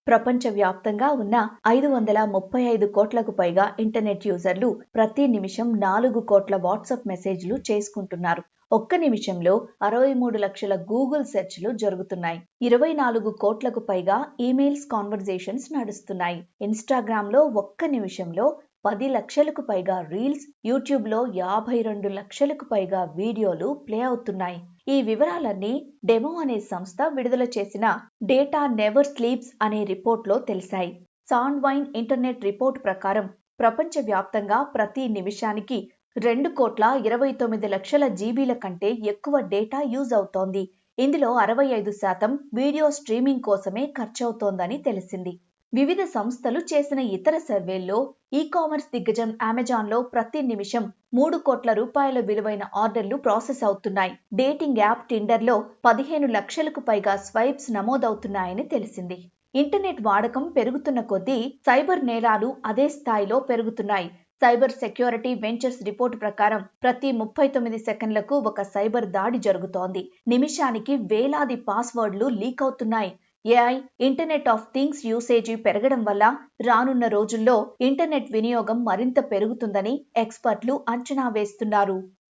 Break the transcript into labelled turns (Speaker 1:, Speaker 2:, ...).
Speaker 1: ప్రపంచవ్యాప్తంగా ఉన్న 535 కోట్లకు పైగా ఇంటర్నెట్ యూజర్లు ప్రతి నిమిషం 4 కోట్ల వాట్సాప్ మెసేజ్లు చేసుకుంటున్నారు. ఒక్క నిమిషంలో 63 లక్షల గూగుల్ సెర్చ్లు జరుగుతున్నాయి. 24 కోట్లకు పైగా ఈమెయిల్స్ కాన్వర్జేషన్స్ నడుస్తున్నాయి. ఇన్స్టాగ్రామ్లో ఒక్క నిమిషంలో 10 లక్షలకు పైగా రీల్స్, యూట్యూబ్లో 52 లక్షలకు పైగా వీడియోలు ప్లే అవుతున్నాయి. ఈ వివరాలన్నీ డెమో అనే సంస్థ విడుదల చేసిన డేటా నెవర్ స్లీప్స్ అనే రిపోర్ట్లో తెలిసాయి. సాండ్వైన్ ఇంటర్నెట్ రిపోర్ట్ ప్రకారం ప్రపంచవ్యాప్తంగా ప్రతి నిమిషానికి 2,29 లక్షల జీబీల కంటే ఎక్కువ డేటా యూజ్ అవుతోంది. ఇందులో 65% వీడియో స్ట్రీమింగ్ కోసమే ఖర్చవుతోందని తెలిసింది. వివిధ సంస్థలు చేసిన ఇతర సర్వేల్లో ఈ-కామర్స్ దిగ్గజం అమెజాన్లో ప్రతి నిమిషం 3 కోట్ల రూపాయల విలువైన ఆర్డర్లు ప్రాసెస్ అవుతున్నాయి. డేటింగ్ యాప్ టిండర్లో 15 లక్షలకు పైగా స్వైప్స్ నమోదవుతున్నాయని తెలిసింది. ఇంటర్నెట్ వాడకం పెరుగుతున్న కొద్దీ సైబర్ నేరాలు అదే స్థాయిలో పెరుగుతున్నాయి. సైబర్ సెక్యూరిటీ వెంచర్స్ రిపోర్టు ప్రకారం ప్రతి 39 సెకండ్లకు ఒక సైబర్ దాడి జరుగుతోంది. నిమిషానికి వేలాది పాస్వర్డ్లు లీక్ అవుతున్నాయి. AI, internet of things usage పెరగడం వల్ల రానున్న రోజుల్లో ఇంటర్నెట్ వినియోగం మరింత పెరుగుతుందని ఎక్స్పర్ట్లు అంచనా వేస్తున్నారు.